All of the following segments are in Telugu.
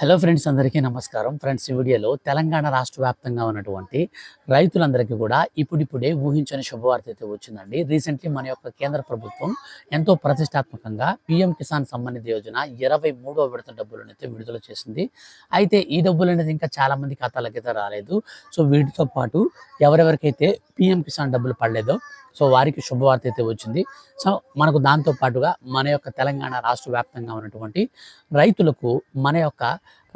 హలో ఫ్రెండ్స్, అందరికీ నమస్కారం. ఫ్రెండ్స్, ఈ వీడియోలో తెలంగాణ రాష్ట్ర వ్యాప్తంగా ఉన్నటువంటి రైతులందరికీ కూడా ఇప్పుడిప్పుడే ఊహించని శుభవార్త అయితే వచ్చిందండి. రీసెంట్లీ మన యొక్క కేంద్ర ప్రభుత్వం ఎంతో ప్రతిష్టాత్మకంగా పీఎం కిసాన్ సమ్మాన్ నిధి యోజన 23వ విడత డబ్బులను అయితే విడుదల చేసింది. అయితే ఈ డబ్బులు అనేది ఇంకా చాలామంది ఖాతాలకైతే రాలేదు. సో వీటితో పాటు ఎవరెవరికైతే పీఎం కిసాన్ డబ్బులు పడలేదో సో వారికి శుభవార్త అయితే వచ్చింది. సో మనకు దాంతో పాటుగా మన యొక్క తెలంగాణ రాష్ట్ర వ్యాప్తంగా ఉన్నటువంటి రైతులకు మన యొక్క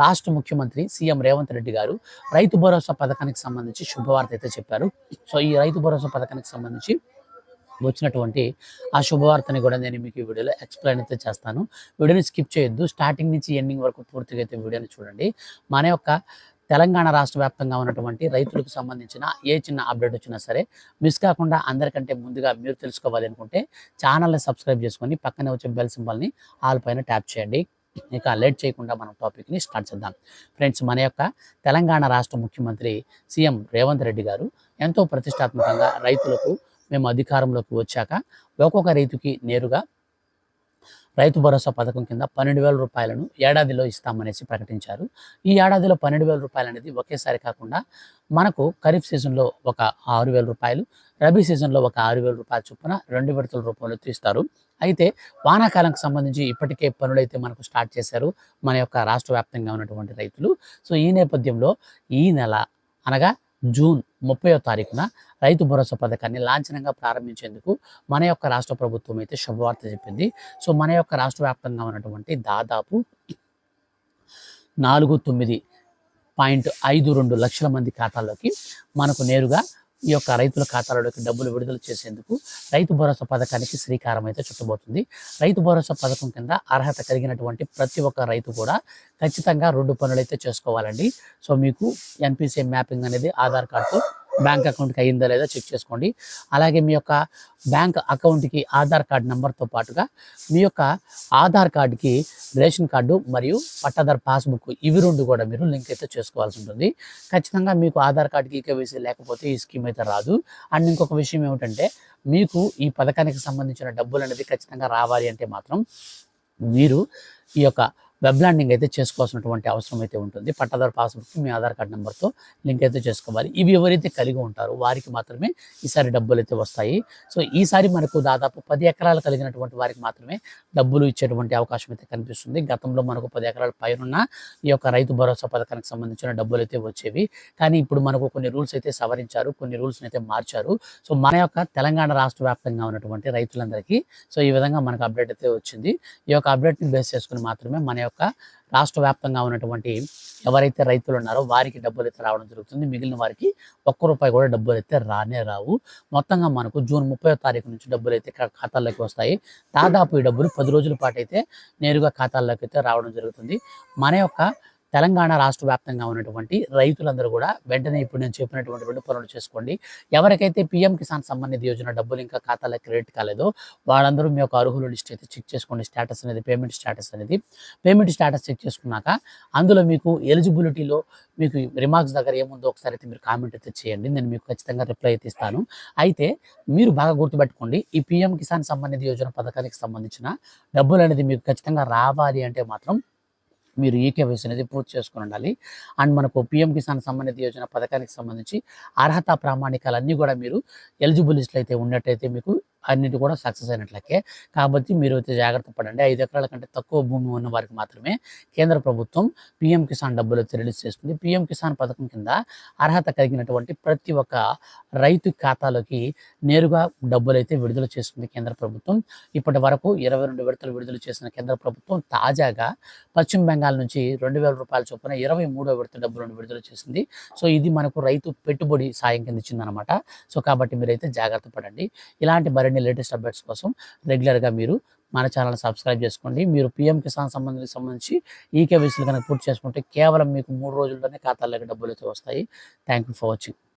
రాష్ట్ర ముఖ్యమంత్రి సీఎం రేవంత్ రెడ్డి గారు రైతు భరోసా పథకానికి సంబంధించి శుభవార్త అయితే చెప్పారు. సో ఈ రైతు భరోసా పథకానికి సంబంధించి వచ్చినటువంటి ఆ శుభవార్తని కూడా నేను మీకు ఈ వీడియోలో ఎక్స్ప్లెయిన్ అయితే చేస్తాను. వీడియోని స్కిప్ చేయొద్దు, స్టార్టింగ్ నుంచి ఎండింగ్ వరకు పూర్తిగా అయితే వీడియోని చూడండి. మన యొక్క తెలంగాణ రాష్ట్ర వ్యాప్తంగా ఉన్నటువంటి రైతులకు సంబంధించిన ఏ చిన్న అప్డేట్ వచ్చినా సరే మిస్ కాకుండా అందరికంటే ముందుగా మీరు తెలుసుకోవాలి అనుకుంటే ఛానల్ని సబ్స్క్రైబ్ చేసుకొని పక్కనే వచ్చే బెల్ సింబల్ని ఆల్ పైన ట్యాప్ చేయండి. ఇక లేట్ చేయకుండా మనం టాపిక్ని స్టార్ట్ చేద్దాం. ఫ్రెండ్స్, మన యొక్క తెలంగాణ రాష్ట్ర ముఖ్యమంత్రి సీఎం రేవంత్ రెడ్డి గారు ఎంతో ప్రతిష్టాత్మకంగా రైతులకు మేము అధికారంలోకి వచ్చాక ఒక్కొక్క రైతుకి నేరుగా రైతు భరోసా పథకం కింద 12,000 రూపాయలను ఏడాదిలో ఇస్తామనేసి ప్రకటించారు. ఈ ఏడాదిలో 12,000 రూపాయలు అనేది ఒకేసారి కాకుండా మనకు ఖరీఫ్ సీజన్లో ఒక 6,000 రూపాయలు, రబీ సీజన్లో ఒక 6,000 రూపాయల చొప్పున 2 విడతల రూపంలో ఇస్తారు. అయితే వానాకాలంకి సంబంధించి ఇప్పటికే పనులైతే మనకు స్టార్ట్ చేశారు మన యొక్క రాష్ట్ర వ్యాప్తంగా ఉన్నటువంటి రైతులు. సో ఈ నేపథ్యంలో ఈ నెల అనగా జూన్ 30వ తారీఖున రైతు భరోసా పథకాన్ని లాంఛనంగా ప్రారంభించేందుకు మన యొక్క రాష్ట్ర ప్రభుత్వం అయితే శుభవార్త చెప్పింది. సో మన యొక్క రాష్ట్ర వ్యాప్తంగా ఉన్నటువంటి దాదాపు 49.52 లక్షల మంది ఖాతాల్లోకి మనకు నేరుగా ఈ యొక్క రైతుల ఖాతాలలోకి డబ్బులు విడుదల చేసేందుకు రైతు భరోసా పథకానికి శ్రీకారం అయితే చుట్టబోతుంది. రైతు భరోసా పథకం కింద అర్హత కలిగినటువంటి ప్రతి ఒక్క రైతు కూడా ఖచ్చితంగా 2 పనులు అయితే చేసుకోవాలండి. సో మీకు ఎన్పిసిఐ మ్యాపింగ్ అనేది ఆధార్ కార్డుతో బ్యాంక్ అకౌంట్కి అయ్యిందా లేదా చెక్ చేసుకోండి. అలాగే మీ యొక్క బ్యాంక్ అకౌంట్కి ఆధార్ కార్డు నెంబర్తో పాటుగా మీ యొక్క ఆధార్ కార్డుకి రేషన్ కార్డు మరియు పట్టాదారు పాస్బుక్, ఇవి 2 కూడా మీరు లింక్ అయితే చేసుకోవాల్సి ఉంటుంది. ఖచ్చితంగా మీకు ఆధార్ కార్డుకి ఈకేవైసీ లేకపోతే ఈ స్కీమ్ అయితే రాదు. అండ్ ఇంకొక విషయం ఏమిటంటే, మీకు ఈ పథకానికి సంబంధించిన డబ్బులు అనేది ఖచ్చితంగా రావాలి అంటే మాత్రం మీరు ఈ యొక్క వెబ్ ల్యాండింగ్ అయితే చేసుకోవాల్సినటువంటి అవసరం అయితే ఉంటుంది. పట్టాదారు పాస్బుక్కి మీ ఆధార్ కార్డు నెంబర్తో లింక్ అయితే చేసుకోవాలి. ఇవి ఎవరైతే కలిగి ఉంటారో వారికి మాత్రమే ఈసారి డబ్బులు అయితే వస్తాయి. సో ఈసారి మనకు దాదాపు 10 ఎకరాలు కలిగినటువంటి వారికి మాత్రమే డబ్బులు ఇచ్చేటువంటి అవకాశం అయితే కనిపిస్తుంది. గతంలో మనకు 10 ఎకరాల పైనున్న ఈ యొక్క రైతు భరోసా పథకానికి సంబంధించిన డబ్బులు అయితే వచ్చేవి. కానీ ఇప్పుడు మనకు కొన్ని రూల్స్ అయితే సవరించారు, కొన్ని రూల్స్ని అయితే మార్చారు. సో మన యొక్క తెలంగాణ రాష్ట్ర వ్యాప్తంగా ఉన్నటువంటి రైతులందరికీ సో ఈ విధంగా మనకు అప్డేట్ అయితే వచ్చింది. ఈ యొక్క అప్డేట్ని బేస్ చేసుకుని మాత్రమే మన యొక్క రాష్ట్ర వ్యాప్తంగా ఉన్నటువంటి ఎవరైతే రైతులు ఉన్నారో వారికి డబ్బులు అయితే రావడం జరుగుతుంది. మిగిలిన వారికి ₹1 కూడా డబ్బులు అయితే రావు. మొత్తంగా మనకు జూన్ 30వ తారీఖు నుంచి డబ్బులు అయితే ఖాతాల్లోకి వస్తాయి. దాదాపు ఈ డబ్బులు 10 రోజుల పాటు అయితే నేరుగా ఖాతాల్లోకి అయితే రావడం జరుగుతుంది. మన యొక్క తెలంగాణ రాష్ట్ర వ్యాప్తంగా ఉన్నటువంటి రైతులందరూ కూడా వెంటనే ఇప్పుడు నేను చెప్పినటువంటి 2 పనులు చేసుకోండి. ఎవరికైతే పీఎం కిసాన్ సమ్మాన్ నిధి యోజన డబ్బులు ఇంకా ఖాతాలో క్రెడిట్ కాలేదో వాళ్ళందరూ మీ యొక్క అర్హుల లిస్ట్ అయితే చెక్ చేసుకోండి. స్టేటస్ అనేది పేమెంట్ స్టేటస్ చెక్ చేసుకున్నాక అందులో మీకు ఎలిజిబిలిటీలో మీకు రిమార్క్స్ దగ్గర ఏముందో ఒకసారి అయితే మీరు కామెంట్ అయితే చేయండి. నేను మీకు ఖచ్చితంగా రిప్లై అయితే ఇస్తాను. అయితే మీరు బాగా గుర్తుపెట్టుకోండి, ఈ పీఎం కిసాన్ సమ్మాన్ నిధి యోజన పథకానికి సంబంధించిన డబ్బులు అనేది మీకు ఖచ్చితంగా రావాలి అంటే మాత్రం మీరు ఈకేవైసీ అనేది పూర్తి చేసుకుని ఉండాలి. అండ్ మనకు పీఎం కిసాన్ సమ్మాన్ నిధి యోజన పథకానికి సంబంధించి అర్హత ప్రామాణికాలన్నీ కూడా మీరు ఎలిజిబుల్ లిస్టులు అయితే ఉన్నట్టయితే మీకు అన్నిటి కూడా సక్సెస్ అయినట్లకే. కాబట్టి మీరు అయితే జాగ్రత్త పడండి. 5 ఎకరాల కంటే తక్కువ భూమి ఉన్న వారికి మాత్రమే కేంద్ర ప్రభుత్వం పీఎం కిసాన్ డబ్బులు అయితే రిలీజ్ చేస్తుంది. పీఎం కిసాన్ పథకం కింద అర్హత కలిగినటువంటి ప్రతి ఒక్క రైతు ఖాతాలోకి నేరుగా డబ్బులు అయితే విడుదల చేస్తుంది కేంద్ర ప్రభుత్వం. ఇప్పటి వరకు 22 విడతలు విడుదల చేసిన కేంద్ర ప్రభుత్వం తాజాగా పశ్చిమ బెంగాల్ నుంచి ₹2,000 చొప్పున 23వ విడత డబ్బులను విడుదల చేసింది. సో ఇది మనకు రైతు పెట్టుబడి సాయం కింద ఇచ్చిందనమాట. సో కాబట్టి మీరైతే జాగ్రత్త పడండి. ఇలాంటి మరిన్ని లేటెస్ట్ అప్డేట్స్ కోసం రెగ్యులర్గా మీరు మన ఛానల్ సబ్స్క్రైబ్ చేసుకోండి. మీరు పీఎం కిసాన్ సంబంధించి ఈకేవైసీలు కనుక పూర్తి చేసుకుంటే కేవలం మీకు 3 రోజుల్లోనే ఖాతాల్లోకి డబ్బులు అయితే వస్తాయి. Thank you for watching.